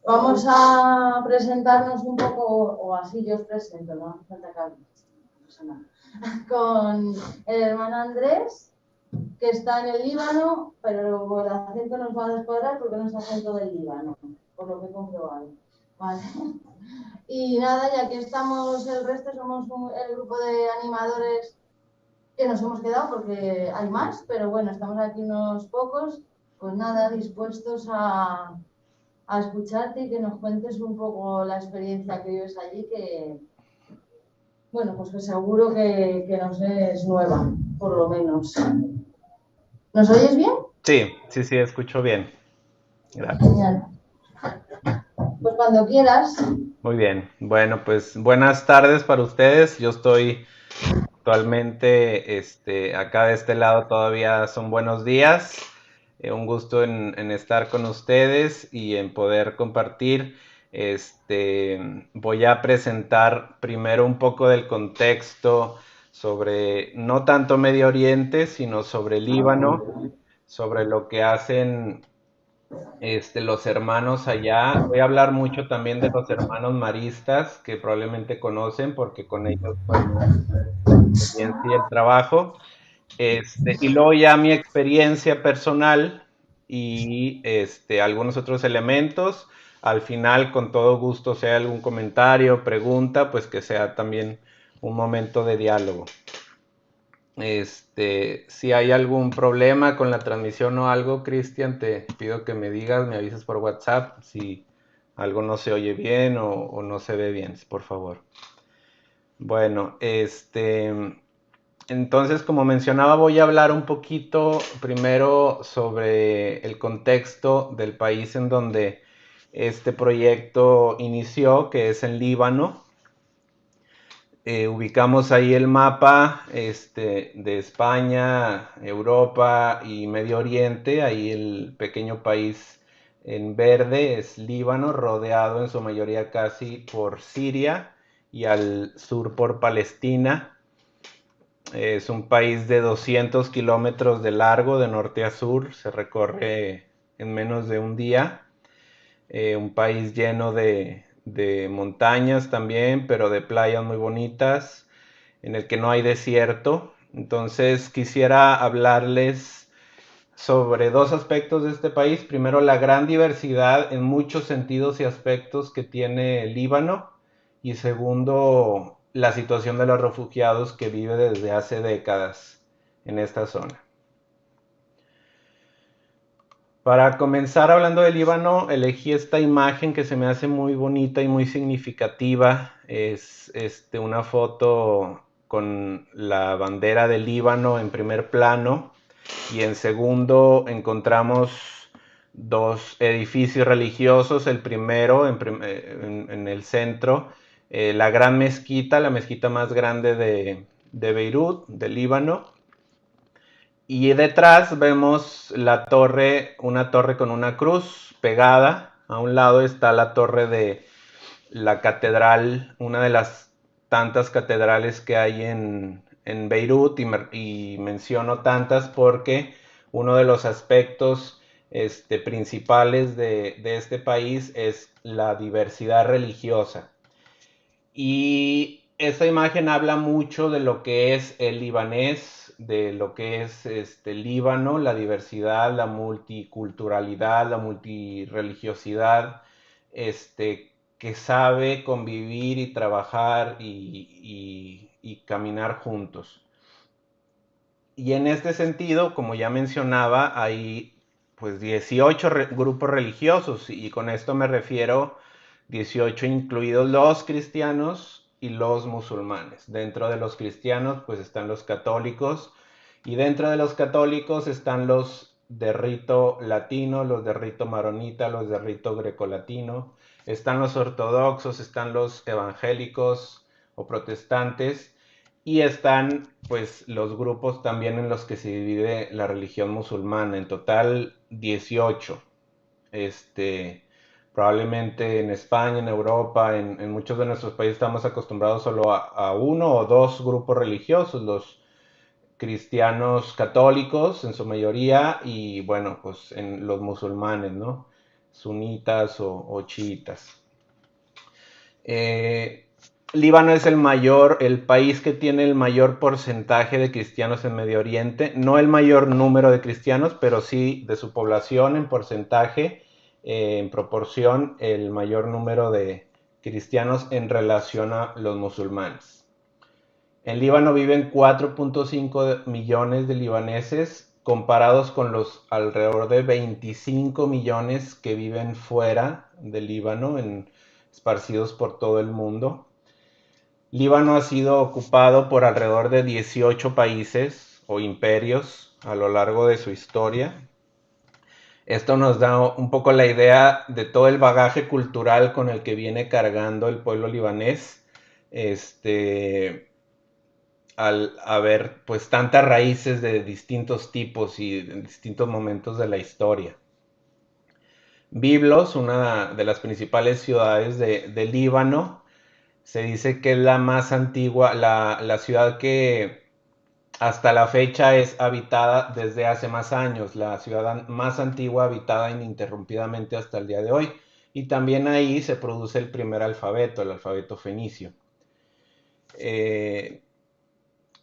Vamos a presentarnos un poco, o así yo os presento, no hace falta que hable, no pasa nada, con el hermano Andrés, que está en el Líbano, pero el acento nos va a descuadrar porque no es acento del Líbano, por lo que he comprobado. Vale. Y nada, y aquí estamos el resto, somos el grupo de animadores que nos hemos quedado porque hay más, pero bueno, estamos aquí unos pocos, pues nada, dispuestos a escucharte y que nos cuentes un poco la experiencia que vives allí, que bueno, pues que seguro que nos es nueva, por lo menos. ¿Nos oyes bien? Sí, escucho bien. Gracias. Genial. Pues cuando quieras. Muy bien. Bueno, pues buenas tardes para ustedes. Yo estoy actualmente, acá de este lado todavía son buenos días. Un gusto en estar con ustedes y en poder compartir. Voy a presentar primero un poco del contexto sobre no tanto Medio Oriente, sino sobre Líbano, sobre lo que hacen los hermanos allá. Voy a hablar mucho también de los hermanos maristas, que probablemente conocen porque con ellos fue mi experiencia y el trabajo. Y luego ya mi experiencia personal y algunos otros elementos. Al final, con todo gusto, sea algún comentario, pregunta, pues que sea también un momento de diálogo. Si hay algún problema con la transmisión o algo, Cristian, te pido que me digas, me avises por WhatsApp si algo no se oye bien o no se ve bien, por favor. Bueno, entonces, como mencionaba, voy a hablar un poquito primero sobre el contexto del país en donde este proyecto inició, que es en Líbano. Ubicamos ahí el mapa de España, Europa y Medio Oriente. Ahí el pequeño país en verde es Líbano, rodeado en su mayoría casi por Siria y al sur por Palestina. Es un país de 200 kilómetros de largo, de norte a sur, se recorre en menos de un día. Un país lleno de montañas también, pero de playas muy bonitas, en el que no hay desierto. Entonces quisiera hablarles sobre dos aspectos de este país. Primero, la gran diversidad en muchos sentidos y aspectos que tiene el Líbano. Y segundo, la situación de los refugiados que vive desde hace décadas en esta zona. Para comenzar hablando del Líbano, elegí esta imagen que se me hace muy bonita y muy significativa. Es una foto con la bandera del Líbano en primer plano y en segundo encontramos dos edificios religiosos. El primero en el centro, la gran mezquita, la mezquita más grande de Beirut, del Líbano. Y detrás vemos la torre, una torre con una cruz pegada. A un lado está la torre de la catedral, una de las tantas catedrales que hay en Beirut. Y menciono tantas porque uno de los aspectos principales de este país es la diversidad religiosa. Y esta imagen habla mucho de lo que es el libanés, de lo que es Líbano, la diversidad, la multiculturalidad, la multireligiosidad, que sabe convivir y trabajar y caminar juntos. Y en este sentido, como ya mencionaba, hay pues 18 grupos religiosos, y con esto me refiero 18 incluidos los cristianos y los musulmanes. Dentro de los cristianos pues están los católicos, y dentro de los católicos están los de rito latino, los de rito maronita, los de rito grecolatino, están los ortodoxos, están los evangélicos o protestantes, y están pues los grupos también en los que se divide la religión musulmana. En total 18. Probablemente en España, en Europa, en muchos de nuestros países estamos acostumbrados solo a uno o dos grupos religiosos, los cristianos católicos en su mayoría y bueno, pues en los musulmanes, ¿no? sunitas o chiitas. Líbano es el país que tiene el mayor porcentaje de cristianos en Medio Oriente, no el mayor número de cristianos, pero sí de su población en porcentaje, en proporción, el mayor número de cristianos en relación a los musulmanes. En Líbano viven 4.5 millones de libaneses, comparados con los alrededor de 25 millones que viven fuera de Líbano, esparcidos por todo el mundo. Líbano ha sido ocupado por alrededor de 18 países o imperios a lo largo de su historia. Esto nos da un poco la idea de todo el bagaje cultural con el que viene cargando el pueblo libanés, al haber pues tantas raíces de distintos tipos y en distintos momentos de la historia. Biblos, una de las principales ciudades de Líbano, se dice que es la más antigua, la ciudad que hasta la fecha es habitada desde hace más años, la ciudad más antigua habitada ininterrumpidamente hasta el día de hoy. Y también ahí se produce el primer alfabeto, el alfabeto fenicio.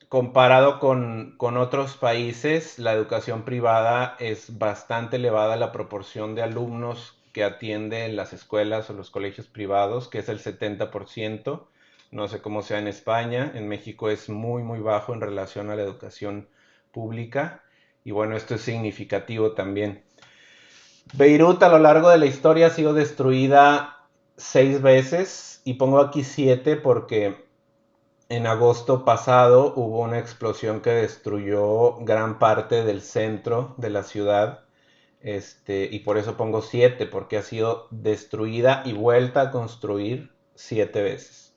Comparado con otros países, la educación privada es bastante elevada, la proporción de alumnos que atiende en las escuelas o los colegios privados, que es el 70%. No sé cómo sea en España, en México es muy muy bajo en relación a la educación pública. Y bueno, esto es significativo también. Beirut a lo largo de la historia ha sido destruida 6 veces, y pongo aquí 7 porque en agosto pasado hubo una explosión que destruyó gran parte del centro de la ciudad, y por eso pongo 7, porque ha sido destruida y vuelta a construir 7 veces.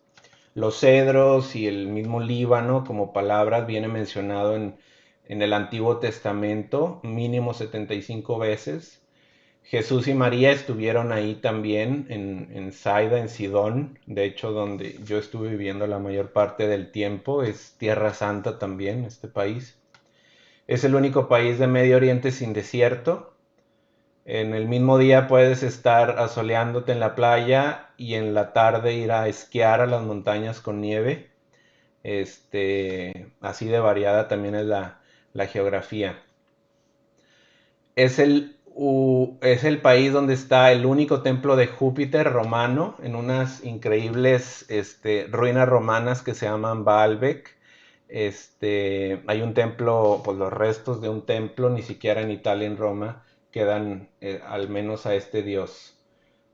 Los cedros y el mismo Líbano como palabras viene mencionado en el Antiguo Testamento mínimo 75 veces. Jesús y María estuvieron ahí también, en Saida, en Sidón, de hecho donde yo estuve viviendo la mayor parte del tiempo. Es Tierra Santa también este país. Es el único país de Medio Oriente sin desierto. En el mismo día puedes estar asoleándote en la playa y en la tarde ir a esquiar a las montañas con nieve. Así de variada también es la geografía. Es el país donde está el único templo de Júpiter romano, en unas increíbles ruinas romanas que se llaman Baalbek. Hay un templo, pues los restos de un templo, ni siquiera en Italia, en Roma, quedan al menos a este dios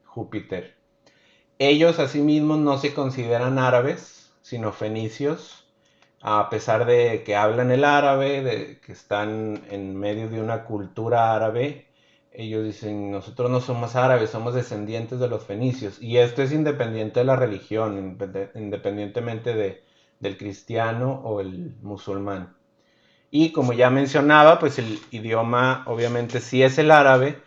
Júpiter. Ellos asimismo no se consideran árabes, sino fenicios, a pesar de que hablan el árabe, de que están en medio de una cultura árabe. Ellos dicen, nosotros no somos árabes, somos descendientes de los fenicios. Y esto es independiente de la religión, independientemente del cristiano o el musulmán. Y como ya mencionaba, pues el idioma obviamente sí es el árabe,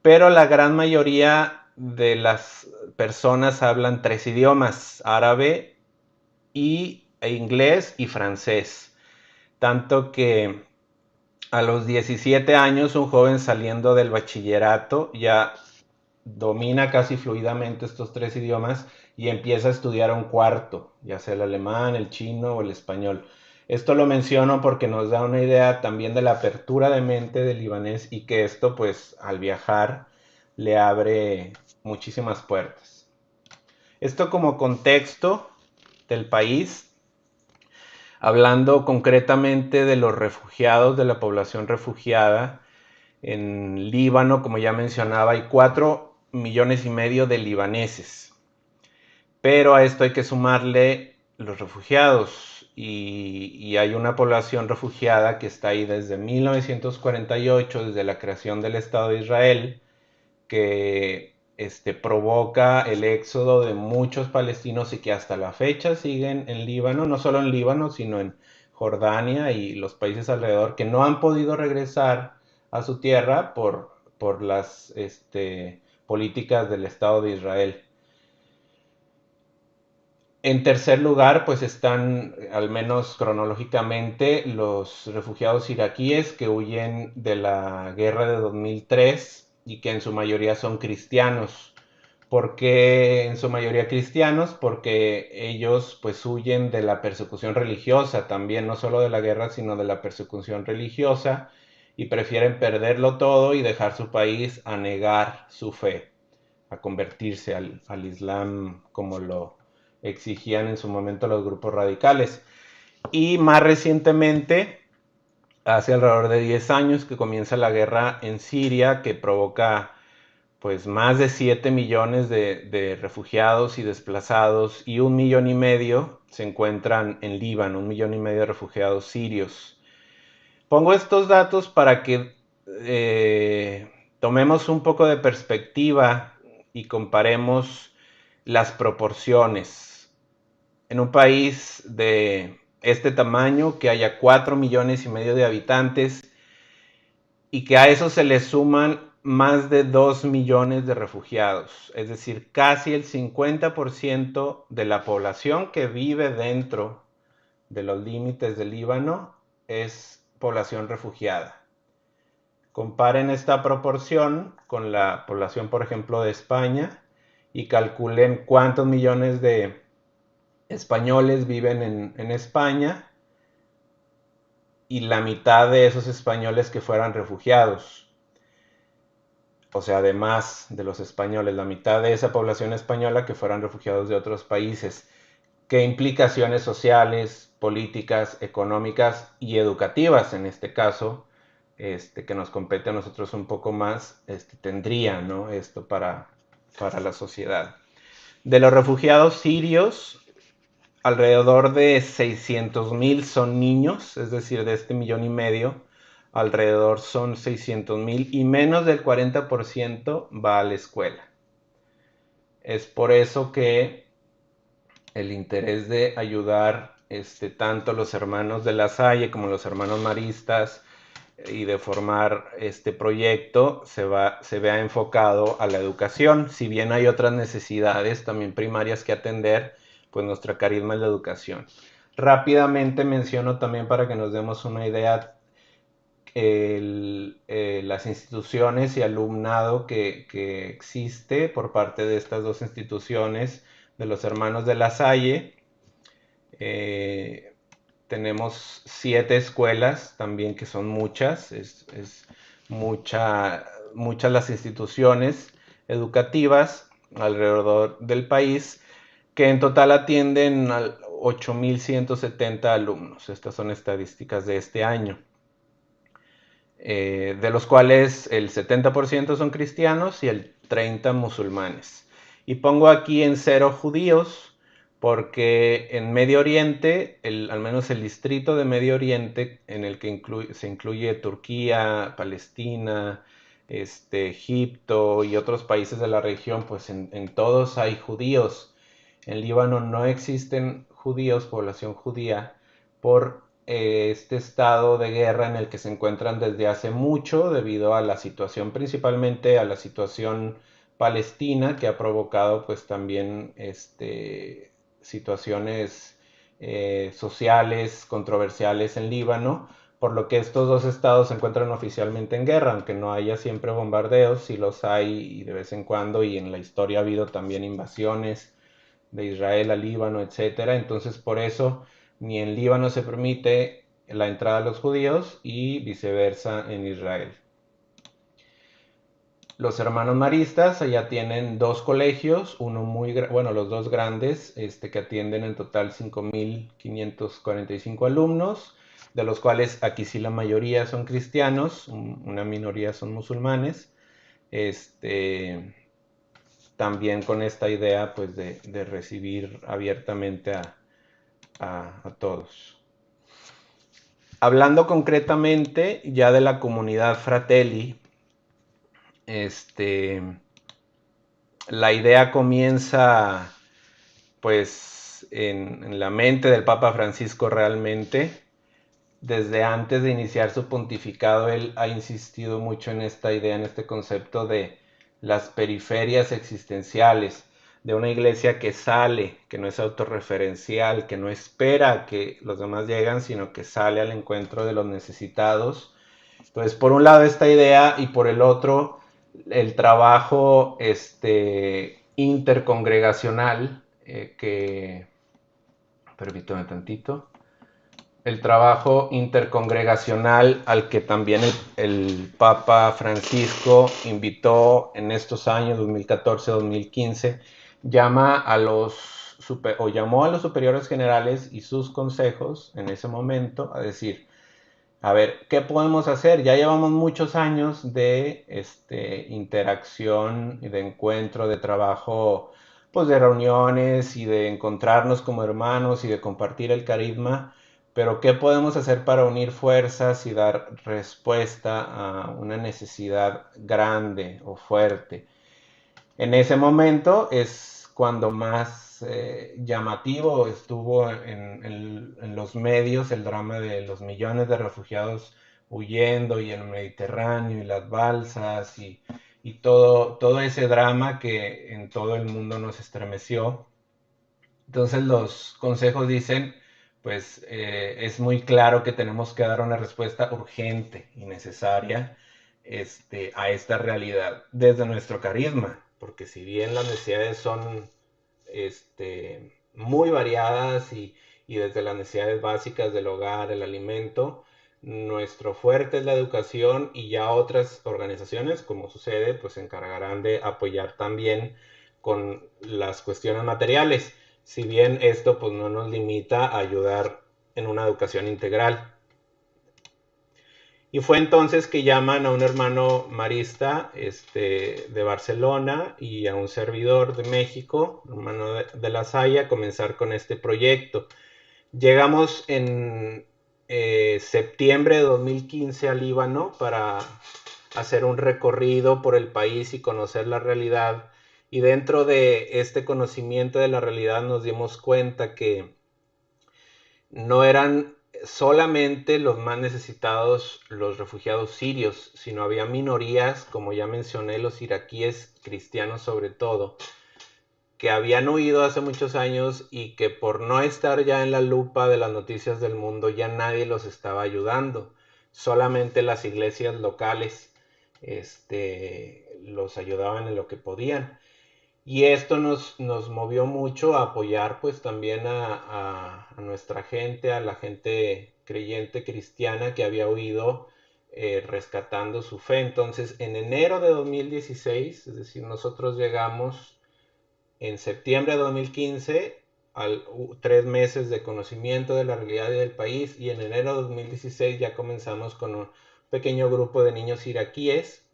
pero la gran mayoría de las personas hablan 3 idiomas: árabe, inglés y francés. Tanto que a los 17 años un joven saliendo del bachillerato ya domina casi fluidamente estos 3 idiomas y empieza a estudiar un cuarto, ya sea el alemán, el chino o el español. Esto lo menciono porque nos da una idea también de la apertura de mente del libanés, y que esto pues al viajar le abre muchísimas puertas. Esto como contexto del país. Hablando concretamente de los refugiados, de la población refugiada, en Líbano, como ya mencionaba, hay 4,5 millones de libaneses. Pero a esto hay que sumarle los refugiados, y hay una población refugiada que está ahí desde 1948, desde la creación del Estado de Israel, que provoca el éxodo de muchos palestinos y que hasta la fecha siguen en Líbano, no solo en Líbano, sino en Jordania y los países alrededor, que no han podido regresar a su tierra por las políticas del Estado de Israel. En tercer lugar, pues están, al menos cronológicamente, los refugiados iraquíes que huyen de la guerra de 2003 y que en su mayoría son cristianos. ¿Por qué en su mayoría cristianos? Porque ellos pues huyen de la persecución religiosa también, no solo de la guerra, sino de la persecución religiosa, y prefieren perderlo todo y dejar su país a negar su fe, a convertirse al Islam como lo exigían en su momento los grupos radicales. Y más recientemente, hace alrededor de 10 años que comienza la guerra en Siria, que provoca pues más de 7 millones de refugiados y desplazados, y 1,5 millones se encuentran en Líbano, 1,5 millones de refugiados sirios. Pongo estos datos para que tomemos un poco de perspectiva y comparemos las proporciones. En un país de este tamaño, que haya 4,5 millones de habitantes y que a eso se le suman más de 2 millones de refugiados, es decir, casi el 50% de la población que vive dentro de los límites del Líbano es población refugiada. Comparen esta proporción con la población, por ejemplo, de España, y calculen cuántos millones de españoles viven en España, y la mitad de esos españoles que fueran refugiados. O sea, además de los españoles, la mitad de esa población española que fueran refugiados de otros países. ¿Qué implicaciones sociales, políticas, económicas y educativas, en este caso, que nos compete a nosotros un poco más, tendría, ¿no?, esto para la sociedad? De los refugiados sirios, alrededor de 600,000 son niños, es decir, de este 1,5 millones, alrededor son 600,000, y menos del 40% va a la escuela. Es por eso que el interés de ayudar tanto los hermanos de La Salle como los hermanos maristas, y de formar este proyecto se vea enfocado a la educación. Si bien hay otras necesidades también primarias que atender, pues nuestra carisma es la educación. Rápidamente menciono también, para que nos demos una idea, las instituciones y alumnado que existe por parte de estas dos instituciones, de los hermanos de La Salle. Tenemos 7 escuelas también, que son muchas, es muchas las instituciones educativas alrededor del país, que en total atienden a 8,170 alumnos. Estas son estadísticas de este año, de los cuales el 70% son cristianos y el 30% musulmanes. Y pongo aquí en 0 judíos, porque en Medio Oriente, al menos el distrito de Medio Oriente, en el que se incluye Turquía, Palestina, Egipto y otros países de la región, pues en todos hay judíos. En Líbano no existen judíos, población judía, por este estado de guerra en el que se encuentran desde hace mucho, debido a la situación, principalmente a la situación palestina, que ha provocado pues también situaciones sociales controversiales en Líbano, por lo que estos dos estados se encuentran oficialmente en guerra, aunque no haya siempre bombardeos, sí los hay, y de vez en cuando, y en la historia ha habido también invasiones de Israel a Líbano, etcétera. Entonces, por eso ni en Líbano se permite la entrada de los judíos, y viceversa en Israel. Los hermanos maristas allá tienen 2 colegios, uno bueno, los 2 grandes, que atienden en total 5,545 alumnos, de los cuales aquí sí la mayoría son cristianos, una minoría son musulmanes, también con esta idea pues de recibir abiertamente a todos. Hablando concretamente ya de la comunidad Fratelli, la idea comienza pues en la mente del Papa Francisco. Realmente, desde antes de iniciar su pontificado, él ha insistido mucho en esta idea, en este concepto de las periferias existenciales, de una iglesia que sale, que no es autorreferencial, que no espera a que los demás lleguen, sino que sale al encuentro de los necesitados. Entonces, por un lado esta idea, y por el otro el trabajo intercongregacional permítame tantito, el trabajo intercongregacional al que también el Papa Francisco invitó en estos años 2014-2015, llamó a los superiores generales y sus consejos en ese momento a decir, a ver, ¿qué podemos hacer? Ya llevamos muchos años de interacción y de encuentro, de trabajo, pues de reuniones y de encontrarnos como hermanos y de compartir el carisma, pero ¿qué podemos hacer para unir fuerzas y dar respuesta a una necesidad grande o fuerte? En ese momento es cuando más llamativo estuvo en los medios el drama de los millones de refugiados huyendo y en el Mediterráneo y las balsas y todo ese drama que en todo el mundo nos estremeció. Entonces los consejos dicen, pues es muy claro que tenemos que dar una respuesta urgente y necesaria a esta realidad desde nuestro carisma, porque si bien las necesidades son muy variadas y desde las necesidades básicas del hogar, el alimento, nuestro fuerte es la educación y ya otras organizaciones, como sucede, pues se encargarán de apoyar también con las cuestiones materiales, si bien esto pues no nos limita a ayudar en una educación integral. Y fue entonces que llaman a un hermano marista de Barcelona y a un servidor de México, hermano de La Salle, a comenzar con este proyecto. Llegamos en septiembre de 2015 al Líbano para hacer un recorrido por el país y conocer la realidad. Y dentro de este conocimiento de la realidad nos dimos cuenta que no eran solamente los más necesitados los refugiados sirios, sino había minorías, como ya mencioné, los iraquíes cristianos sobre todo, que habían huido hace muchos años y que por no estar ya en la lupa de las noticias del mundo ya nadie los estaba ayudando. Solamente las iglesias locales los ayudaban en lo que podían. Y esto nos movió mucho a apoyar pues también a nuestra gente, a la gente creyente cristiana que había huido rescatando su fe. Entonces en enero de 2016, es decir, nosotros llegamos en septiembre de 2015 al 3 meses de conocimiento de la realidad del país y en enero de 2016 ya comenzamos con un pequeño grupo de niños iraquíes.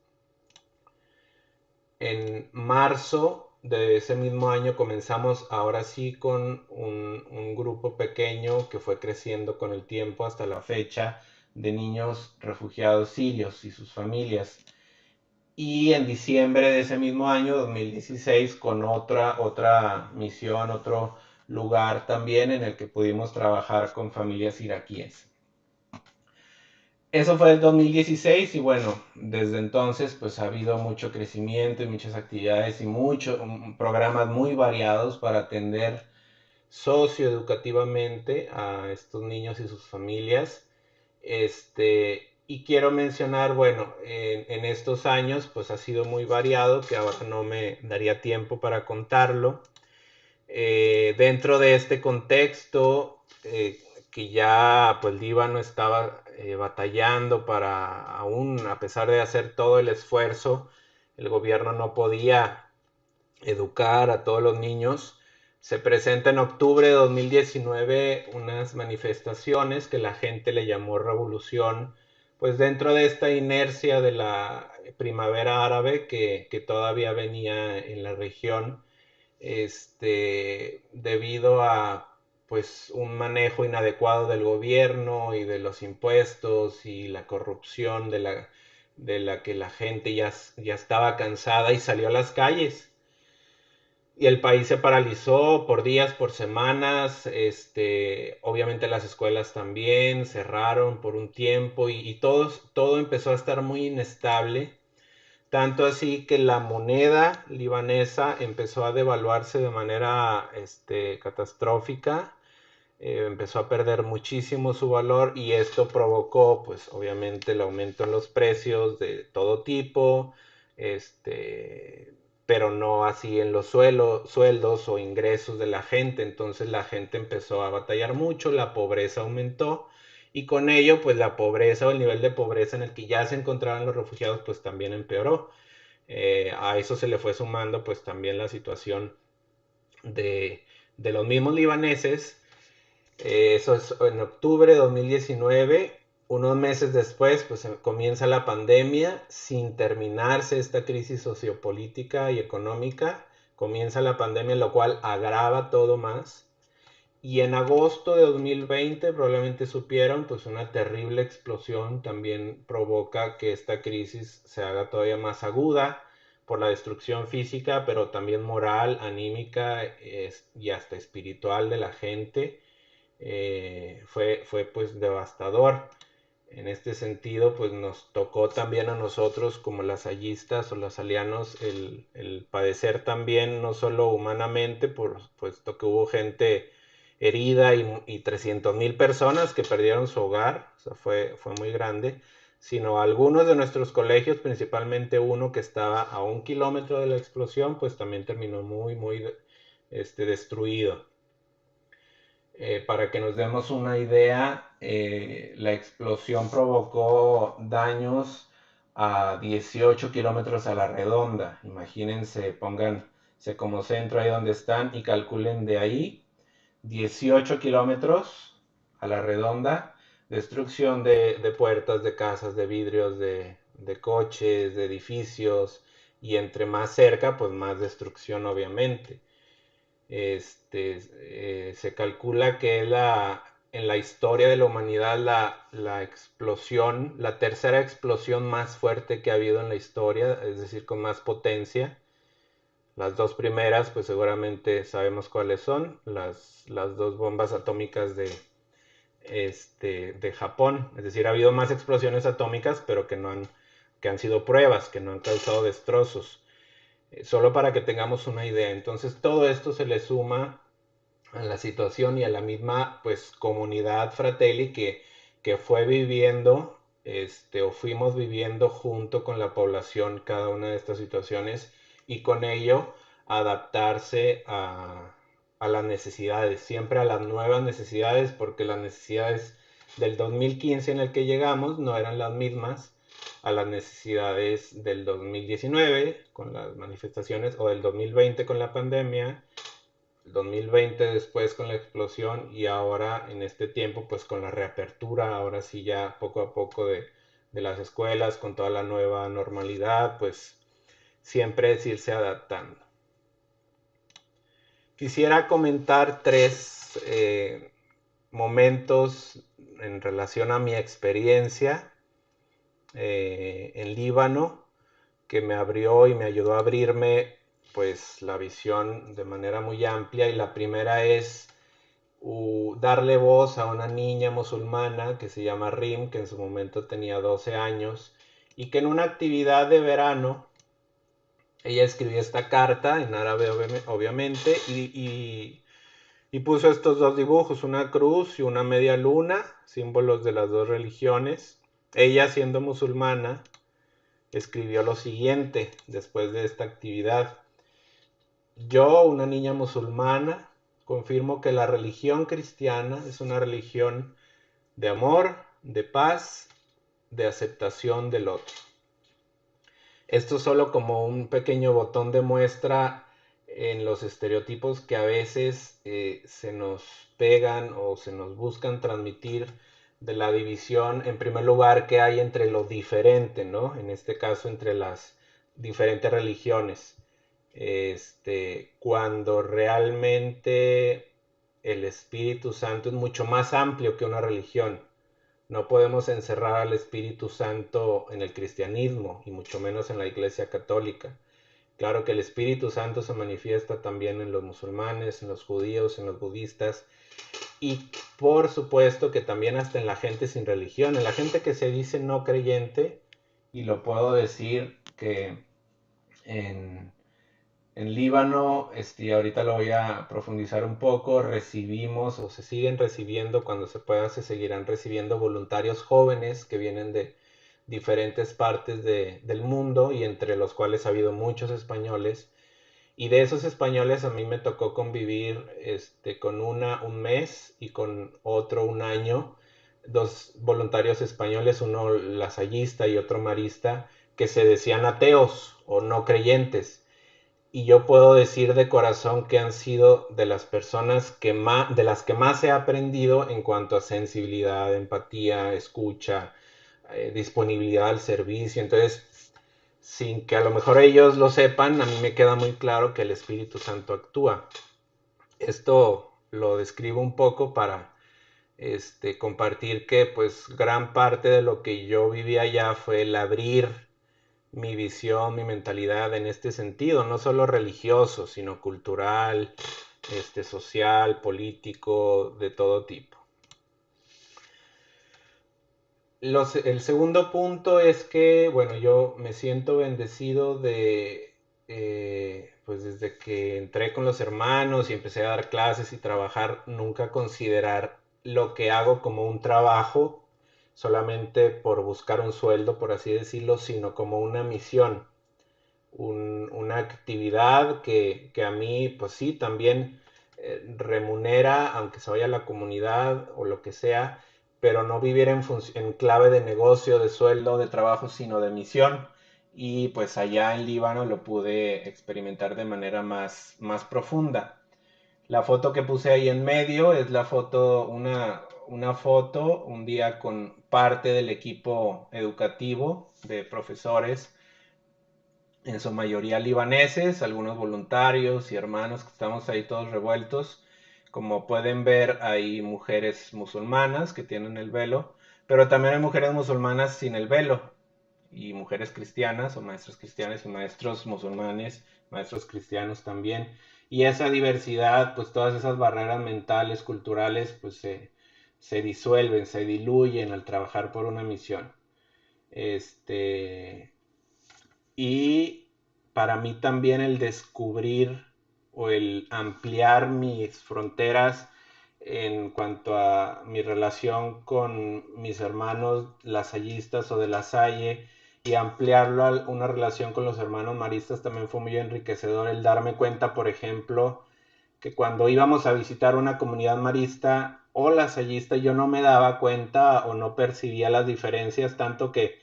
En marzo de ese mismo año comenzamos ahora sí con un grupo pequeño que fue creciendo con el tiempo hasta la fecha de niños refugiados sirios y sus familias. Y en diciembre de ese mismo año, 2016, con otra misión, otro lugar también en el que pudimos trabajar con familias iraquíes. Eso fue el 2016 y bueno, desde entonces pues ha habido mucho crecimiento y muchas actividades y muchos programas muy variados para atender socioeducativamente a estos niños y sus familias. Y quiero mencionar, bueno, en estos años pues ha sido muy variado, que ahora no me daría tiempo para contarlo. Dentro de este contexto, que ya pues Líbano estaba batallando para, aún a pesar de hacer todo el esfuerzo, el gobierno no podía educar a todos los niños. Se presenta en octubre de 2019 unas manifestaciones que la gente le llamó revolución, pues dentro de esta inercia de la primavera árabe que todavía venía en la región, debido a pues un manejo inadecuado del gobierno y de los impuestos y la corrupción de la que la gente ya estaba cansada y salió a las calles. Y el país se paralizó por días, por semanas, obviamente las escuelas también cerraron por un tiempo y todo empezó a estar muy inestable, tanto así que la moneda libanesa empezó a devaluarse de manera catastrófica, empezó a perder muchísimo su valor y esto provocó pues obviamente el aumento en los precios de todo tipo, pero no así en los sueldos o ingresos de la gente. Entonces la gente empezó a batallar mucho, la pobreza aumentó y con ello pues la pobreza o el nivel de pobreza en el que ya se encontraban los refugiados pues también empeoró. A eso se le fue sumando pues también la situación de, de los mismos libaneses. Eso es en octubre de 2019. Unos meses después, pues comienza la pandemia, sin terminarse esta crisis sociopolítica y económica. Comienza la pandemia, lo cual agrava todo más. Y en agosto de 2020, probablemente supieron, pues una terrible explosión también provoca que esta crisis se haga todavía más aguda por la destrucción física, pero también moral, anímica y hasta espiritual de la gente. Fue pues devastador. En este sentido, pues nos tocó también a nosotros como lasallistas o lasalianos el padecer también, no solo humanamente, puesto que hubo gente herida y 300,000 personas que perdieron su hogar, o sea, fue muy grande, sino algunos de nuestros colegios, principalmente uno que estaba a 1 kilómetro de la explosión, pues también terminó muy destruido. Para que nos demos una idea, la explosión provocó daños a 18 kilómetros a la redonda. Imagínense, pónganse como centro ahí donde están y calculen de ahí 18 kilómetros a la redonda. Destrucción de puertas, de casas, de vidrios, de coches, de edificios. Y entre más cerca, pues más destrucción obviamente. Se calcula que en la historia de la humanidad la explosión, la tercera explosión más fuerte que ha habido en la historia, es decir, con más potencia. Las dos primeras, pues seguramente sabemos cuáles son, las dos bombas atómicas de Japón. Es decir, ha habido más explosiones atómicas, pero que han sido pruebas, que no han causado destrozos. Solo para que tengamos una idea. Entonces todo esto se le suma a la situación y a la misma pues comunidad Fratelli que fue viviendo o fuimos viviendo junto con la población cada una de estas situaciones y con ello adaptarse a las necesidades, siempre a las nuevas necesidades, porque las necesidades del 2015 en el que llegamos no eran las mismas a las necesidades del 2019 con las manifestaciones o del 2020 con la pandemia, el 2020 después con la explosión y ahora en este tiempo pues con la reapertura, ahora sí ya poco a poco de las escuelas, con toda la nueva normalidad, pues siempre es irse adaptando. Quisiera comentar tres momentos en relación a mi experiencia en Líbano que me abrió y me ayudó a abrirme pues la visión de manera muy amplia. Y la primera es darle voz a una niña musulmana que se llama Rim, que en su momento tenía 12 años y que en una actividad de verano ella escribió esta carta en árabe obviamente y puso estos dos dibujos, una cruz y una media luna, símbolos de las dos religiones. Ella, siendo musulmana, escribió lo siguiente después de esta actividad: yo, una niña musulmana, confirmo que la religión cristiana es una religión de amor, de paz, de aceptación del otro. Esto solo como un pequeño botón de muestra en los estereotipos que a veces se nos pegan o se nos buscan transmitir de la división, en primer lugar, que hay entre lo diferente, ¿no? En este caso, entre las diferentes religiones. Cuando realmente el Espíritu Santo es mucho más amplio que una religión. No podemos encerrar al Espíritu Santo en el cristianismo y mucho menos en la Iglesia Católica. Claro que el Espíritu Santo se manifiesta también en los musulmanes, en los judíos, en los budistas y por supuesto que también hasta en la gente sin religión, en la gente que se dice no creyente. Y lo puedo decir que en, en Líbano, ahorita lo voy a profundizar un poco, recibimos o se siguen recibiendo, cuando se pueda se seguirán recibiendo voluntarios jóvenes que vienen diferentes partes del mundo y entre los cuales ha habido muchos españoles. Y de esos españoles a mí me tocó convivir con un mes y con otro un año, dos voluntarios españoles, uno lasallista y otro marista, que se decían ateos o no creyentes. Y yo puedo decir de corazón que han sido de las personas de las que más he aprendido en cuanto a sensibilidad, empatía, escucha, disponibilidad al servicio. Entonces, sin que a lo mejor ellos lo sepan, a mí me queda muy claro que el Espíritu Santo actúa. Esto lo describo un poco para compartir que pues gran parte de lo que yo viví allá fue el abrir mi visión, mi mentalidad en este sentido, no solo religioso, sino cultural, social, político, de todo tipo. El segundo punto es que, bueno, yo me siento bendecido pues desde que entré con los hermanos y empecé a dar clases y trabajar, nunca considerar lo que hago como un trabajo solamente por buscar un sueldo, por así decirlo, sino como una misión, una actividad que a mí, pues sí, también remunera, aunque se vaya a la comunidad o lo que sea, pero no vivir en clave de negocio, de sueldo, de trabajo, sino de misión. Y pues allá en Líbano lo pude experimentar de manera más profunda. La foto que puse ahí en medio es la foto, una foto, un día con parte del equipo educativo de profesores, en su mayoría libaneses, algunos voluntarios y hermanos que estamos ahí todos revueltos. Como pueden ver, hay mujeres musulmanas que tienen el velo, pero también hay mujeres musulmanas sin el velo, y mujeres cristianas o maestras cristianas y maestros musulmanes, maestros cristianos también. Y esa diversidad, pues todas esas barreras mentales, culturales, pues se disuelven, se diluyen al trabajar por una misión. Y para mí también el descubrir o el ampliar mis fronteras en cuanto a mi relación con mis hermanos lasallistas o de La Salle, y ampliarlo a una relación con los hermanos maristas también fue muy enriquecedor. El darme cuenta, por ejemplo, que cuando íbamos a visitar una comunidad marista o lasallista, yo no me daba cuenta o no percibía las diferencias, tanto que,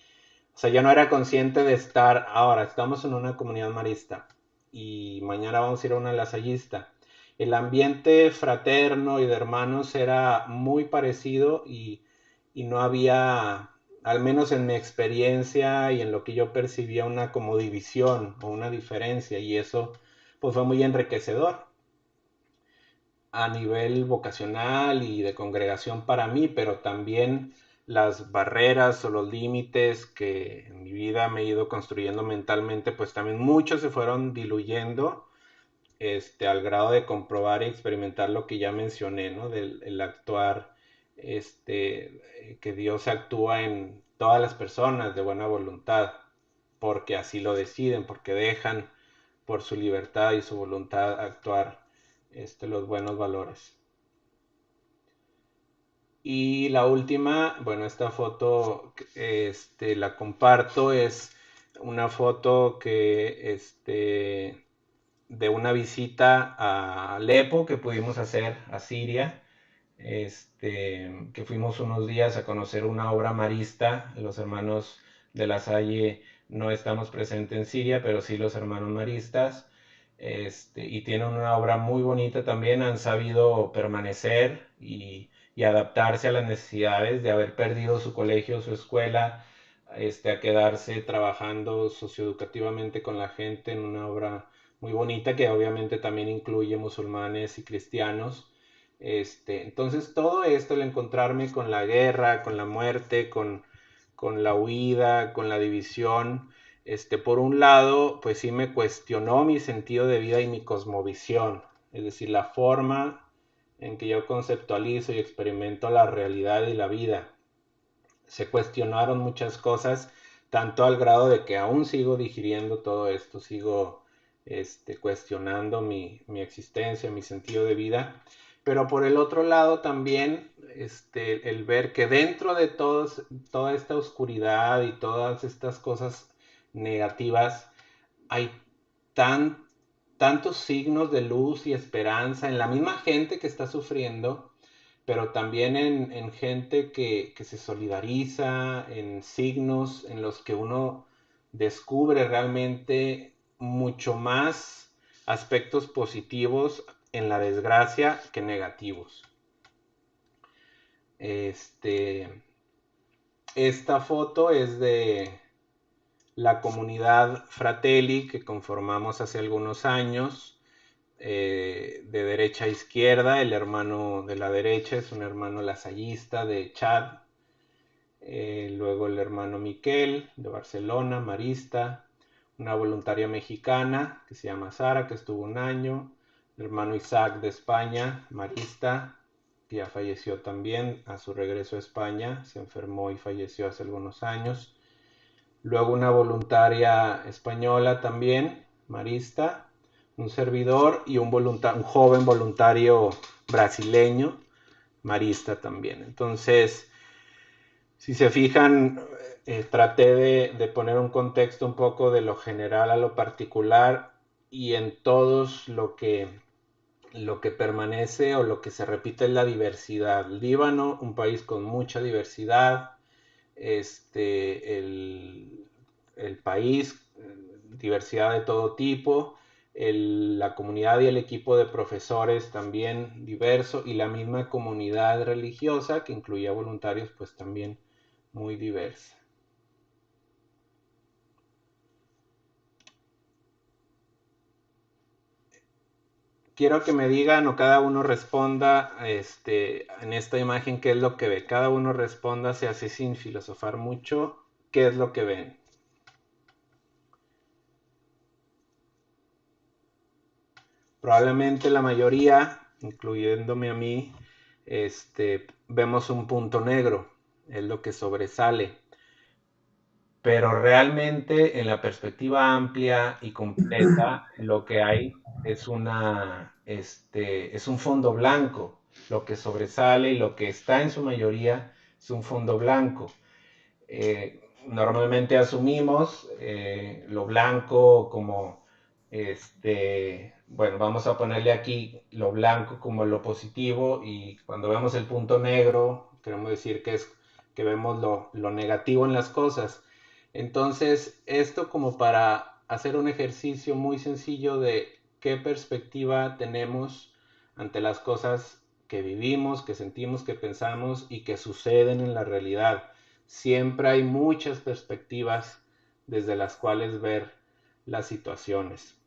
o sea, yo no era consciente de estar, ahora estamos en una comunidad marista y mañana vamos a ir a una lasallista. El ambiente fraterno y de hermanos era muy parecido, y no había, al menos en mi experiencia y en lo que yo percibía, una como división o una diferencia, y eso pues fue muy enriquecedor a nivel vocacional y de congregación para mí, pero también las barreras o los límites que en mi vida me he ido construyendo mentalmente, pues también muchos se fueron diluyendo, al grado de comprobar y experimentar lo que ya mencioné, ¿no? Del el actuar, que Dios actúa en todas las personas de buena voluntad, porque así lo deciden, porque dejan por su libertad y su voluntad actuar, los buenos valores. Y la última, bueno, esta foto, la comparto, es una foto de una visita a Alepo que pudimos hacer a Siria, que fuimos unos días a conocer una obra marista. Los hermanos de La Salle no estamos presentes en Siria, pero sí los hermanos maristas, y tienen una obra muy bonita también. Han sabido permanecer y adaptarse a las necesidades de haber perdido su colegio, su escuela, a quedarse trabajando socioeducativamente con la gente en una obra muy bonita que obviamente también incluye musulmanes y cristianos. Entonces todo esto, el encontrarme con la guerra, con la muerte, con la huida, con la división, por un lado, pues sí me cuestionó mi sentido de vida y mi cosmovisión, es decir, la forma en que yo conceptualizo y experimento la realidad y la vida. Se cuestionaron muchas cosas, tanto al grado de que aún sigo digiriendo todo esto, sigo cuestionando mi existencia, mi sentido de vida. Pero por el otro lado también, el ver que dentro de toda esta oscuridad y todas estas cosas negativas hay tan, tantos signos de luz y esperanza en la misma gente que está sufriendo, pero también en gente que se solidariza, en signos en los que uno descubre realmente mucho más aspectos positivos en la desgracia que negativos. Esta foto es de la comunidad Fratelli que conformamos hace algunos años, de derecha a izquierda. El hermano de la derecha es un hermano lasallista de Chad, luego el hermano Miquel de Barcelona, marista, una voluntaria mexicana que se llama Sara, que estuvo un año, el hermano Isaac de España, marista, que ya falleció también a su regreso a España, se enfermó y falleció hace algunos años. Luego una voluntaria española también, marista, un servidor y un joven voluntario brasileño, marista también. Entonces, si se fijan, traté de poner un contexto un poco de lo general a lo particular, y en todos lo que permanece o lo que se repite es la diversidad. Líbano, un país con mucha diversidad, el país, diversidad de todo tipo, la comunidad y el equipo de profesores también diverso, y la misma comunidad religiosa que incluía voluntarios pues también muy diversa. Quiero que me digan o cada uno responda en esta imagen qué es lo que ve. Cada uno responda, se hace sin filosofar mucho, qué es lo que ven. Probablemente la mayoría, incluyéndome a mí, vemos un punto negro, es lo que sobresale. Pero realmente en la perspectiva amplia y completa, lo que hay es es un fondo blanco. Lo que sobresale y lo que está en su mayoría es un fondo blanco. Normalmente asumimos lo blanco como, bueno, vamos a ponerle aquí lo blanco como lo positivo, y cuando vemos el punto negro, queremos decir que vemos lo negativo en las cosas. Entonces, esto como para hacer un ejercicio muy sencillo de qué perspectiva tenemos ante las cosas que vivimos, que sentimos, que pensamos y que suceden en la realidad. Siempre hay muchas perspectivas desde las cuales ver las situaciones.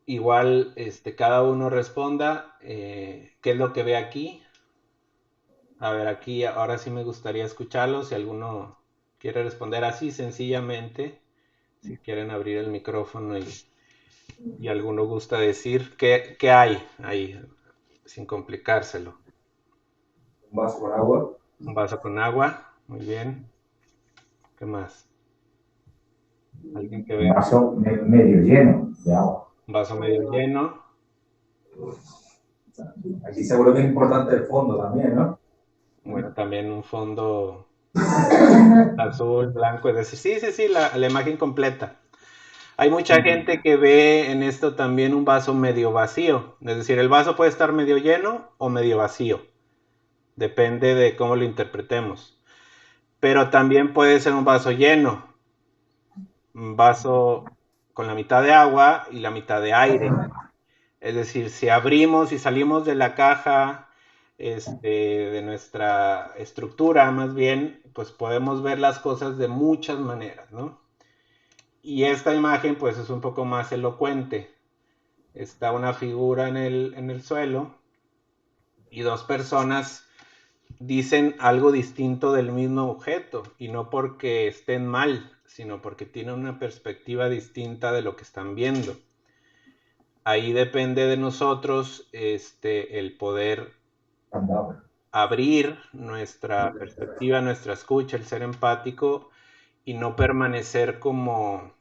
Igual, cada uno responda qué es lo que ve aquí. A ver, aquí ahora sí me gustaría escucharlo. Si alguno quiere responder así sencillamente, si quieren abrir el micrófono y alguno gusta decir qué hay ahí, sin complicárselo. Un vaso con agua. Un vaso con agua, muy bien. ¿Qué más? ¿Alguien que vea? Un vaso medio lleno de agua. Un vaso medio lleno. Aquí seguro que es importante el fondo también, ¿no? Bueno, también un fondo azul, blanco, es decir, sí, la imagen completa. Hay mucha gente que ve en esto también un vaso medio vacío, es decir, el vaso puede estar medio lleno o medio vacío, depende de cómo lo interpretemos. Pero también puede ser un vaso lleno, un vaso con la mitad de agua y la mitad de aire. Es decir, si abrimos y salimos de la caja, de nuestra estructura más bien, pues podemos ver las cosas de muchas maneras, ¿no? Y esta imagen pues es un poco más elocuente. Está una figura en el suelo y dos personas dicen algo distinto del mismo objeto, y no porque estén mal, sino porque tienen una perspectiva distinta de lo que están viendo. Ahí depende de nosotros el poder abrir nuestra perspectiva, nuestra escucha, el ser empático y no permanecer como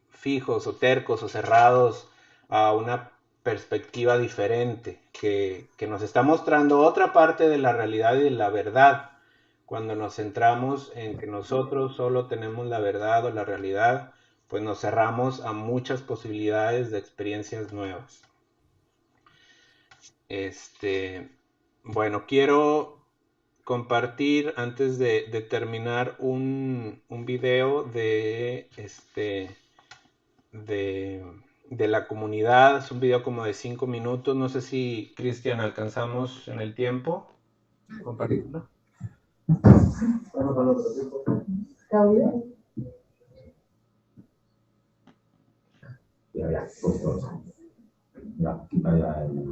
fijos o tercos o cerrados a una perspectiva diferente, que nos está mostrando otra parte de la realidad y de la verdad. Cuando nos centramos en que nosotros solo tenemos la verdad o la realidad, pues nos cerramos a muchas posibilidades de experiencias nuevas. Bueno, quiero compartir antes de terminar un video de la comunidad. Es un video como de 5 minutos. No sé si, Cristian, alcanzamos en el tiempo compartirlo. ¿Está bien? Ya, pues todos. Ya, quita ya el...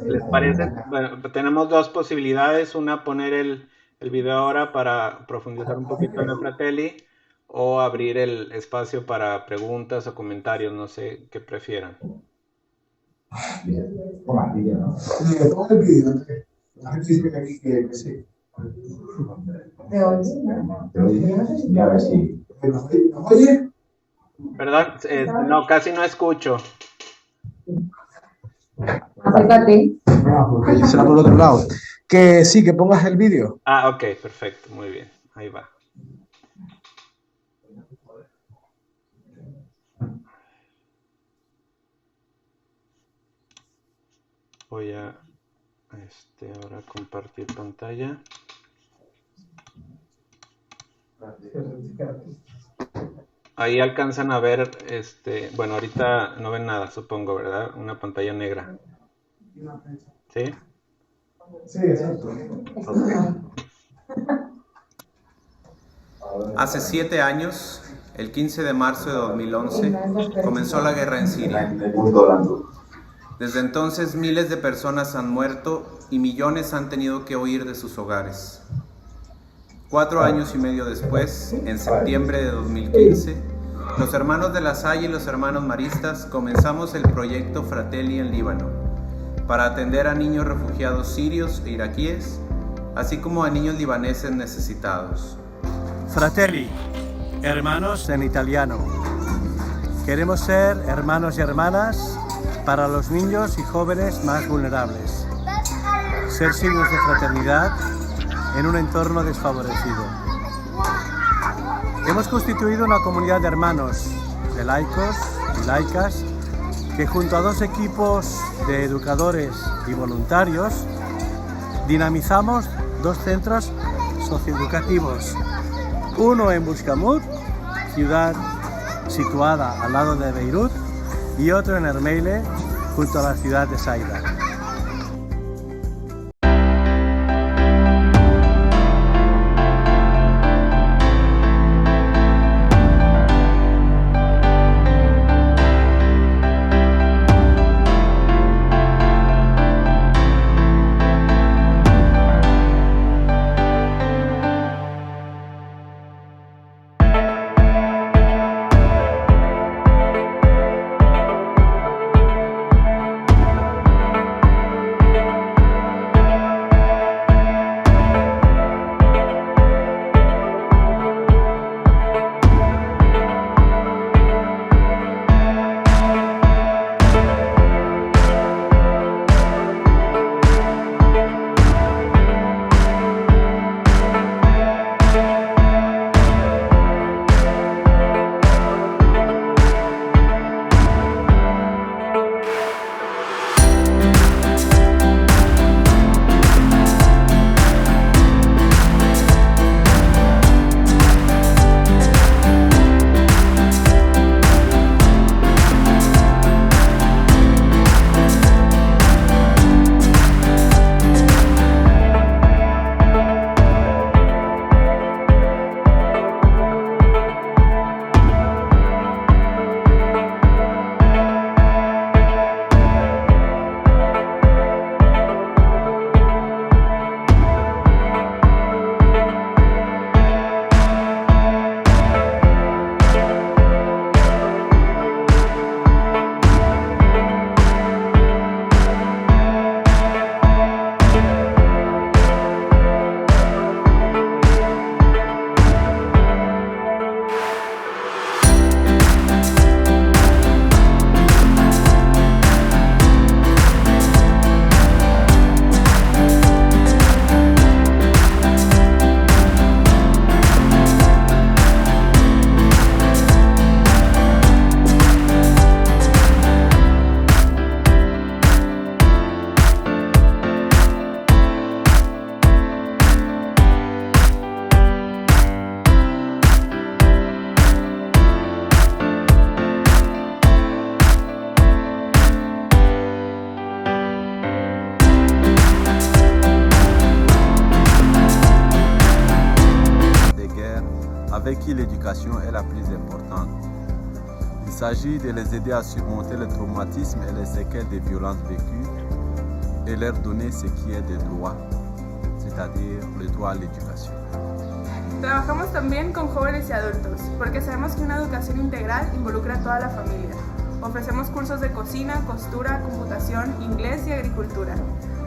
¿Les parece? Bueno, tenemos dos posibilidades. Una, poner el video ahora para profundizar un poquito en el Fratelli, o abrir el espacio para preguntas o comentarios. No sé qué prefieran. Ponga el vídeo, ¿no? Ponga el vídeo. A ver si dice aquí que sí. ¿Te oyes? ¿No? ¿Te oyes? Ya, a ver si... ¿Nos oye? Perdón, no, casi no escucho. Acércate. Porque será por otro lado. Que sí, que pongas el vídeo. Ah, ok, perfecto, muy bien. Ahí va. Voy a ahora compartir pantalla. Ahí alcanzan a ver, bueno, ahorita no ven nada, supongo, ¿verdad? Una pantalla negra. ¿Sí? Sí, exacto. Hace 7 años, el 15 de marzo de 2011, comenzó la guerra en Siria. Desde entonces, miles de personas han muerto y millones han tenido que huir de sus hogares. 4 años y medio después, en septiembre de 2015, los hermanos de La Salle y los hermanos maristas comenzamos el proyecto Fratelli en Líbano, para atender a niños refugiados sirios e iraquíes, así como a niños libaneses necesitados. Fratelli, hermanos en italiano. Queremos ser hermanos y hermanas para los niños y jóvenes más vulnerables. Ser signos de fraternidad en un entorno desfavorecido. Hemos constituido una comunidad de hermanos, de laicos y laicas, que junto a 2 equipos de educadores y voluntarios dinamizamos 2 centros socioeducativos. Uno en Buscamut, ciudad situada al lado de Beirut, y otro en Ermeile, junto a la ciudad de Saida. avec qui l'éducation est la plus importante. Il s'agit de les aider à surmonter le traumatisme et les séquelles des violences vécues et leur donner ce qui est des droits, c'est-à-dire le droit à l'éducation. Trabajamos también con jóvenes y adultos, porque sabemos que una educación integral involucra a toda la familia. Ofrecemos cursos de cocina, costura, computación, inglés y agricultura,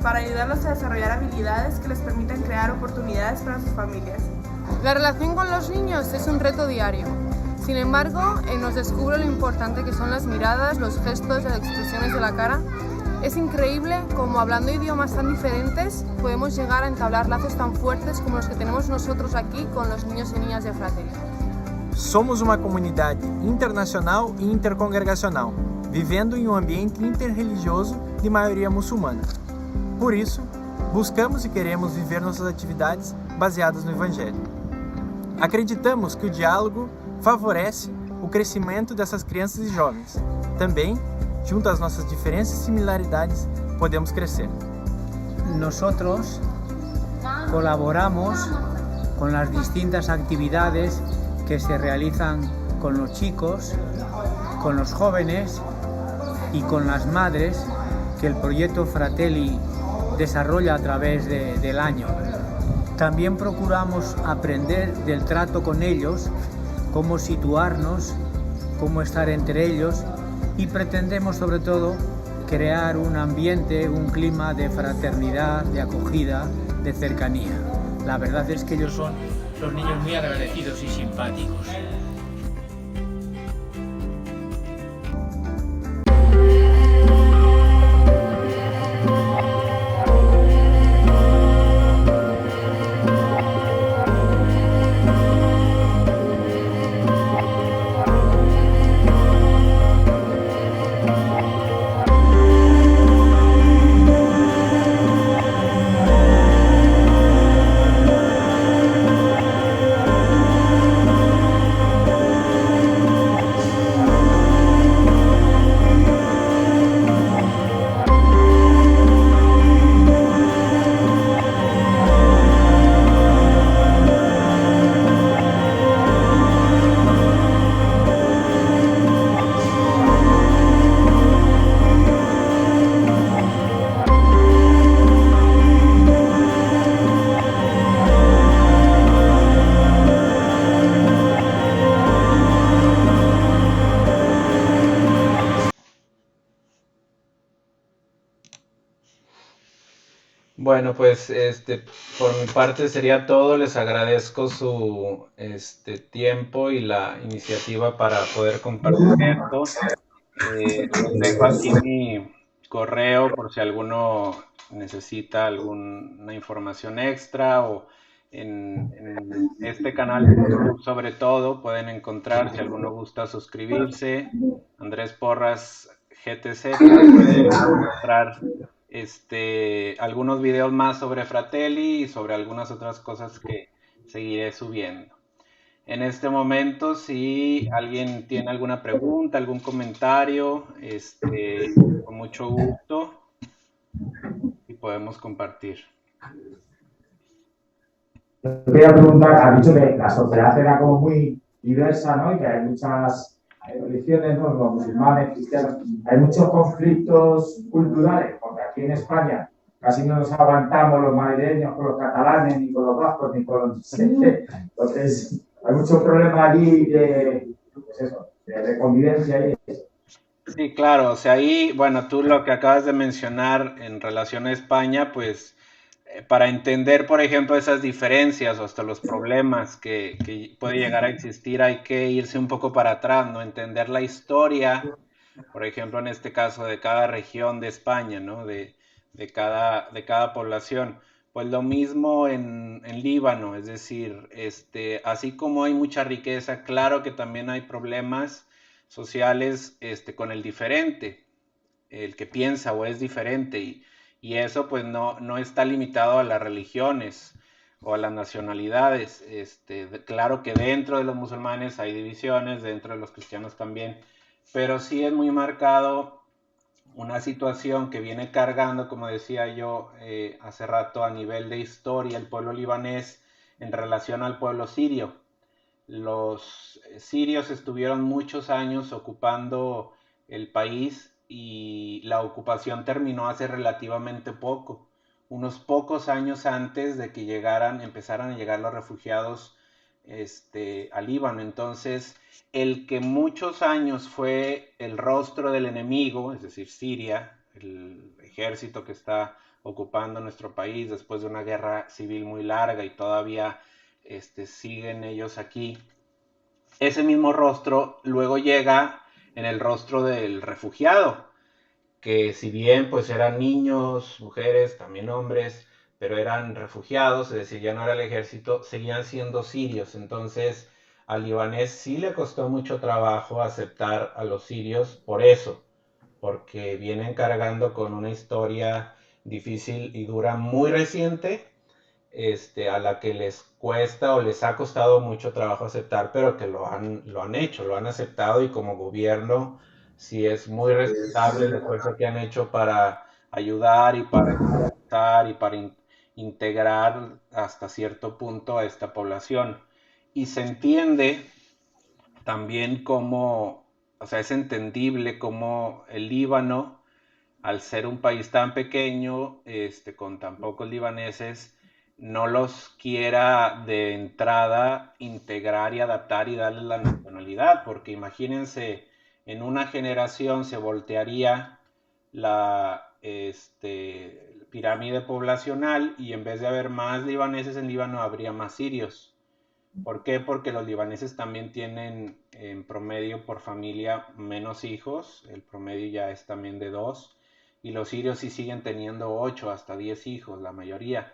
para ayudarlos a desarrollar habilidades que les permitan crear oportunidades para sus familias. La relación con los niños es un reto diario. Sin embargo, nos descubre lo importante que son las miradas, los gestos, las expresiones de la cara. Es increíble cómo hablando idiomas tan diferentes podemos llegar a entablar lazos tan fuertes como los que tenemos nosotros aquí con los niños y niñas de Fratelli. Somos uma comunidade internacional e intercongregacional, vivendo em um ambiente interreligioso de maioria muçulmana. Por isso, buscamos e queremos viver nossas atividades baseadas no Evangelho. Acreditamos que o diálogo favorece o crescimento dessas crianças e jovens. Também, junto às nossas diferenças e similaridades, podemos crescer. Nosotros colaboramos con las distintas actividades que se realizan con los chicos, con los jóvenes y con las madres que el proyecto Fratelli desarrolla a través del año. También procuramos aprender del trato con ellos, cómo situarnos, cómo estar entre ellos y pretendemos sobre todo crear un ambiente, un clima de fraternidad, de acogida, de cercanía. La verdad es que ellos son los niños muy agradecidos y simpáticos. Bueno, pues por mi parte sería todo. Les agradezco su tiempo y la iniciativa para poder compartir esto. Les dejo aquí mi correo por si alguno necesita alguna información extra, o en este canal de YouTube sobre todo pueden encontrar, si alguno gusta suscribirse, Andrés Porras GTZ, pueden encontrar algunos videos más sobre Fratelli y sobre algunas otras cosas que seguiré subiendo. En este momento, si alguien tiene alguna pregunta, algún comentario, con mucho gusto y podemos compartir. Quería preguntar, has dicho que la sociedad era como muy diversa, ¿no? Y que hay muchas religiones, ¿no? Los musulmanes, cristianos, hay muchos conflictos culturales, porque aquí en España casi no nos aguantamos los madrileños con los catalanes, ni con los vascos, ni con los... Entonces, hay muchos problemas allí de convivencia y eso. Sí, claro, o sea, ahí, bueno, tú lo que acabas de mencionar en relación a España, pues para entender, por ejemplo, esas diferencias o hasta los problemas que puede llegar a existir, hay que irse un poco para atrás, ¿no? Entender la historia, por ejemplo, en este caso, de cada región de España, ¿no? De cada población. Pues lo mismo en Líbano, es decir, así como hay mucha riqueza, claro que también hay problemas sociales con el diferente, el que piensa o es diferente, y eso pues no está limitado a las religiones o a las nacionalidades. Claro que dentro de los musulmanes hay divisiones, dentro de los cristianos también, pero sí es muy marcado una situación que viene cargando, como decía yo hace rato, a nivel de historia, el pueblo libanés en relación al pueblo sirio. los sirios estuvieron muchos años ocupando el país y la ocupación terminó hace relativamente poco, unos pocos años antes de que empezaran a llegar los refugiados al Líbano. Entonces, el que muchos años fue el rostro del enemigo, es decir, Siria, el ejército que está ocupando nuestro país después de una guerra civil muy larga y todavía siguen ellos aquí. Ese mismo rostro luego llega en el rostro del refugiado, que si bien pues eran niños, mujeres, también hombres, pero eran refugiados, es decir, ya no era el ejército, seguían siendo sirios. Entonces al libanés sí le costó mucho trabajo aceptar a los sirios por eso, porque vienen cargando con una historia difícil y dura muy reciente, a la que les cuesta o les ha costado mucho trabajo aceptar, pero que lo han hecho, lo han aceptado, y como gobierno sí es muy respetable el esfuerzo que han hecho para ayudar y para impulsar y para integrar hasta cierto punto a esta población. Y se entiende también cómo, o sea, es entendible cómo el Líbano, al ser un país tan pequeño, con tan pocos libaneses, no los quiera de entrada integrar y adaptar y darles la nacionalidad, porque imagínense, en una generación se voltearía la pirámide poblacional y en vez de haber más libaneses en Líbano, habría más sirios. ¿Por qué? Porque los libaneses también tienen en promedio por familia menos hijos, el promedio ya es también de 2, y los sirios sí siguen teniendo 8 hasta 10 hijos, la mayoría.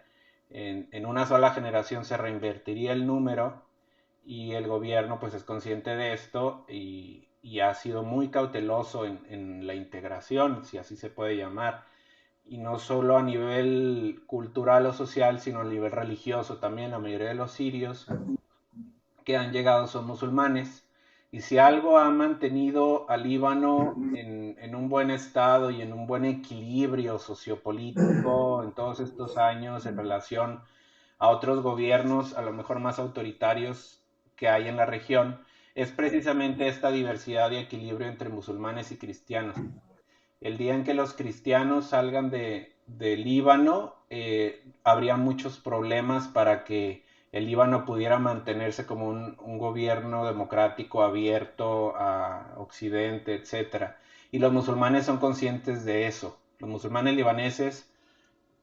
En una sola generación se reinvertiría el número, y el gobierno pues es consciente de esto y ha sido muy cauteloso en la integración, si así se puede llamar, y no solo a nivel cultural o social, sino a nivel religioso también. La mayoría de los sirios que han llegado son musulmanes, y si algo ha mantenido al Líbano en un buen estado y en un buen equilibrio sociopolítico en todos estos años en relación a otros gobiernos a lo mejor más autoritarios que hay en la región, es precisamente esta diversidad y equilibrio entre musulmanes y cristianos. El día en que los cristianos salgan de Líbano, habría muchos problemas para que el Líbano pudiera mantenerse como un gobierno democrático abierto a Occidente, etc. Y los musulmanes son conscientes de eso. Los musulmanes libaneses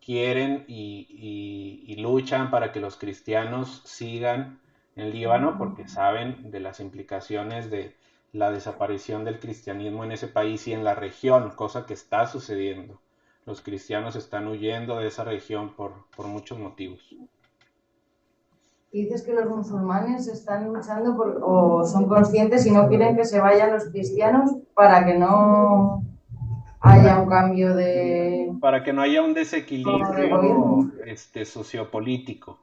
quieren y luchan para que los cristianos sigan en Líbano, porque saben de las implicaciones de la desaparición del cristianismo en ese país y en la región, cosa que está sucediendo. Los cristianos están huyendo de esa región por muchos motivos. Y dices que los musulmanes están luchando o son conscientes y no quieren que se vayan los cristianos para que no haya un cambio de... Para que no haya un desequilibrio sociopolítico.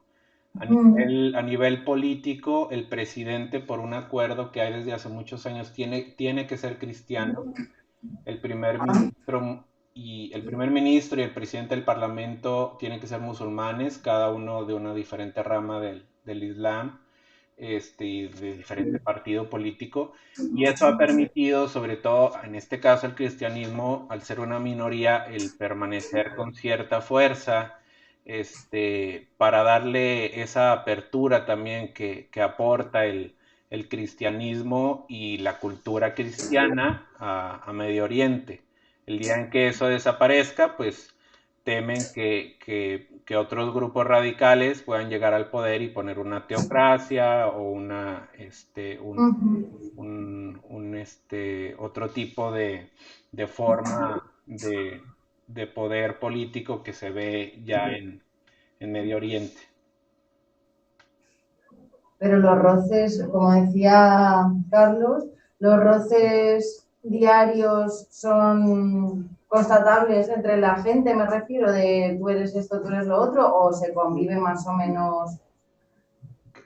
A nivel político, el presidente, por un acuerdo que hay desde hace muchos años, tiene que ser cristiano. El primer ministro y el presidente del parlamento tienen que ser musulmanes, cada uno de una diferente rama del Islam, y de diferente partido político, y eso ha permitido, sobre todo en este caso el cristianismo, al ser una minoría, el permanecer con cierta fuerza, para darle esa apertura también que aporta el cristianismo y la cultura cristiana a Medio Oriente. El día en que eso desaparezca, pues temen que otros grupos radicales puedan llegar al poder y poner una teocracia o otro tipo de forma de poder político que se ve ya en Medio Oriente. Pero los roces, como decía Carlos, los roces diarios son constatables entre la gente, me refiero, de tú eres esto, tú eres lo otro, o se convive más o menos.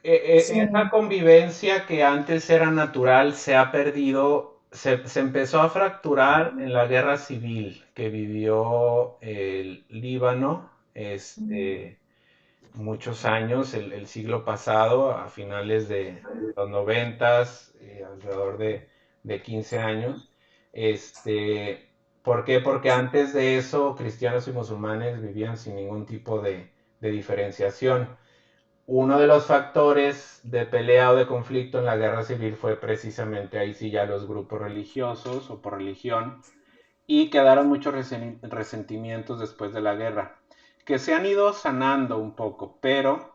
Esa convivencia que antes era natural se ha perdido, se empezó a fracturar en la guerra civil que vivió el Líbano, muchos años, el siglo pasado, a finales de los 90s, alrededor de 15 años. ¿Por qué? Porque antes de eso cristianos y musulmanes vivían sin ningún tipo de diferenciación. Uno de los factores de pelea o de conflicto en la guerra civil fue precisamente ahí sí ya los grupos religiosos o por religión, y quedaron muchos resentimientos después de la guerra, que se han ido sanando un poco, pero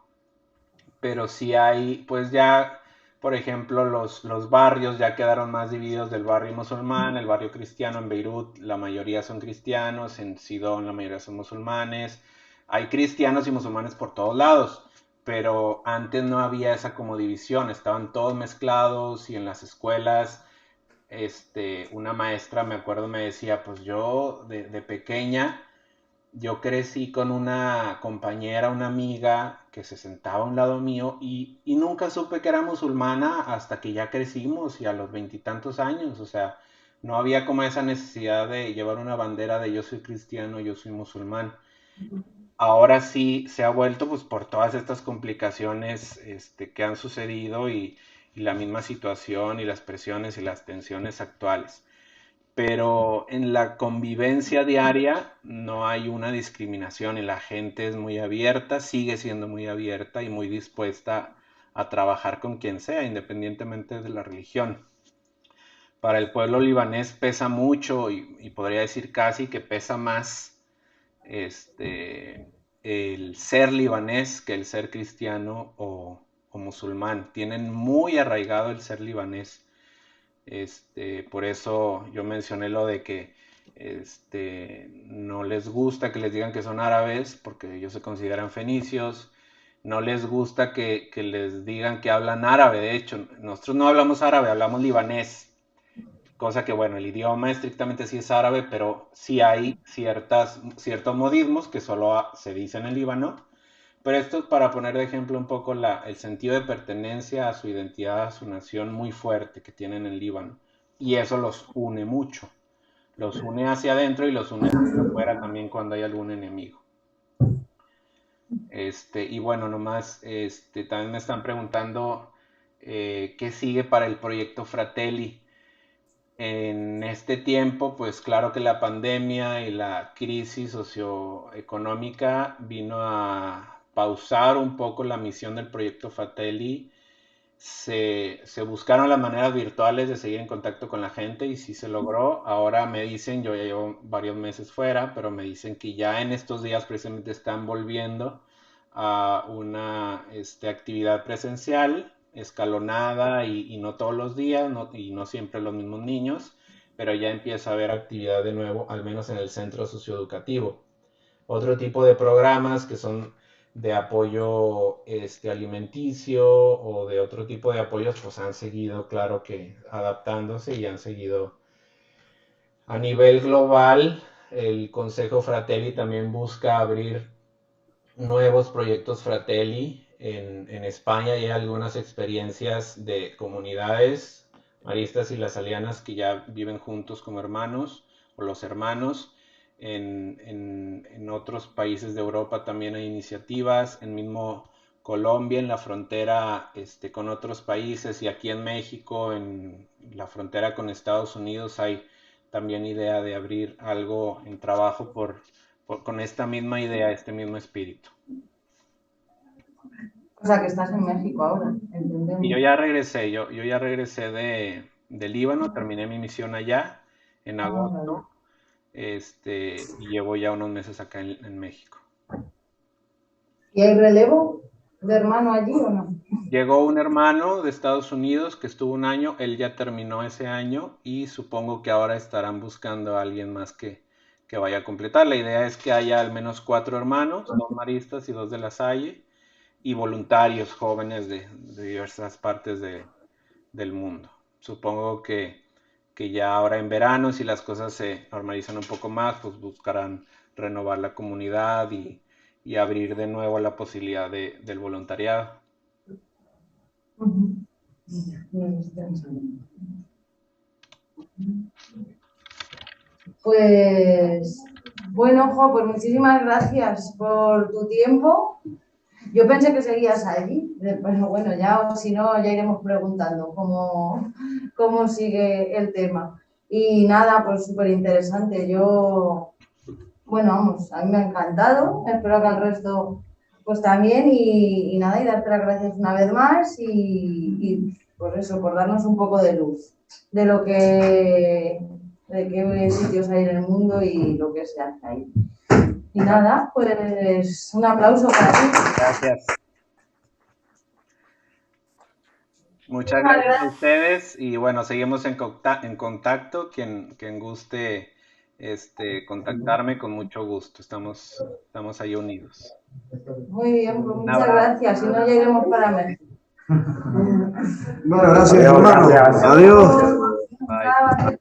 sí hay, pues ya, por ejemplo, los barrios ya quedaron más divididos del barrio musulmán, el barrio cristiano. En Beirut la mayoría son cristianos, en Sidón la mayoría son musulmanes, hay cristianos y musulmanes por todos lados, pero antes no había esa como división, estaban todos mezclados. Y en las escuelas, una maestra, me acuerdo, me decía, pues yo de pequeña, yo crecí con una compañera, una amiga que se sentaba a un lado mío y nunca supe que era musulmana hasta que ya crecimos y a los 20 y tantos años. O sea, no había como esa necesidad de llevar una bandera de yo soy cristiano, yo soy musulmán. Ahora sí se ha vuelto, pues por todas estas complicaciones que han sucedido y la misma situación y las presiones y las tensiones actuales. Pero en la convivencia diaria no hay una discriminación y la gente es muy abierta, sigue siendo muy abierta y muy dispuesta a trabajar con quien sea, independientemente de la religión. Para el pueblo libanés pesa mucho y podría decir casi que pesa más el ser libanés que el ser cristiano o musulmán. Tienen muy arraigado el ser libanés. Por eso yo mencioné lo de que no les gusta que les digan que son árabes, porque ellos se consideran fenicios. No les gusta que les digan que hablan árabe. De hecho, nosotros no hablamos árabe, hablamos libanés. Cosa que, bueno, el idioma estrictamente sí es árabe, pero sí hay ciertos modismos que solo se dicen en el Líbano. Pero esto es para poner de ejemplo un poco el sentido de pertenencia a su identidad, a su nación muy fuerte que tienen en Líbano. Y eso los une mucho. Los une hacia adentro y los une hacia afuera también cuando hay algún enemigo. Y bueno, nomás también me están preguntando qué sigue para el proyecto Fratelli. En este tiempo, pues claro que la pandemia y la crisis socioeconómica vino a pausar un poco la misión del proyecto Fratelli. Se buscaron las maneras virtuales de seguir en contacto con la gente y sí se logró. Ahora me dicen, yo ya llevo varios meses fuera, pero me dicen que ya en estos días precisamente están volviendo a una actividad presencial escalonada y no todos los días y no siempre los mismos niños, pero ya empieza a haber actividad de nuevo, al menos en el centro socioeducativo. Otro tipo de programas que son de apoyo alimenticio o de otro tipo de apoyos, pues han seguido, claro que adaptándose y han seguido. A nivel global, el Consejo Fratelli también busca abrir nuevos proyectos Fratelli. En España y hay algunas experiencias de comunidades maristas y lasalianas que ya viven juntos como hermanos o los hermanos. En otros países de Europa también hay iniciativas, en mismo Colombia, en la frontera con otros países, y aquí en México, en la frontera con Estados Unidos, hay también idea de abrir algo en trabajo con esta misma idea, este mismo espíritu. O sea, que estás en México ahora, entendemos. Y yo ya regresé, yo ya regresé de Líbano, terminé mi misión allá en agosto, y llevo ya unos meses acá en México. ¿Y hay relevo de hermano allí o no? Llegó un hermano de Estados Unidos que estuvo un año, él ya terminó ese año y supongo que ahora estarán buscando a alguien más que vaya a completar. La idea es que haya al menos 4 hermanos, 2 maristas y 2 de la Salle, y voluntarios jóvenes de diversas partes del mundo. Supongo que ya ahora en verano, si las cosas se normalizan un poco más, pues buscarán renovar la comunidad y abrir de nuevo la posibilidad del voluntariado. Pues bueno, Jo, pues muchísimas gracias por tu tiempo Yo pensé que seguías allí, pero bueno, ya o si no, ya iremos preguntando cómo sigue el tema. Y nada, pues súper interesante. Bueno, vamos, a mí me ha encantado, espero que al resto pues también y nada, y darte las gracias una vez más y por eso, por darnos un poco de luz de qué sitios hay en el mundo y lo que se hace ahí. Y nada, pues un aplauso para ti. Gracias. Muchas gracias a ustedes y bueno, seguimos en contacto. Quien guste contactarme, con mucho gusto. Estamos ahí unidos. Muy bien, pues muchas gracias. Si no, ya iremos para México. Bueno, gracias, hermano. Adiós. Bye.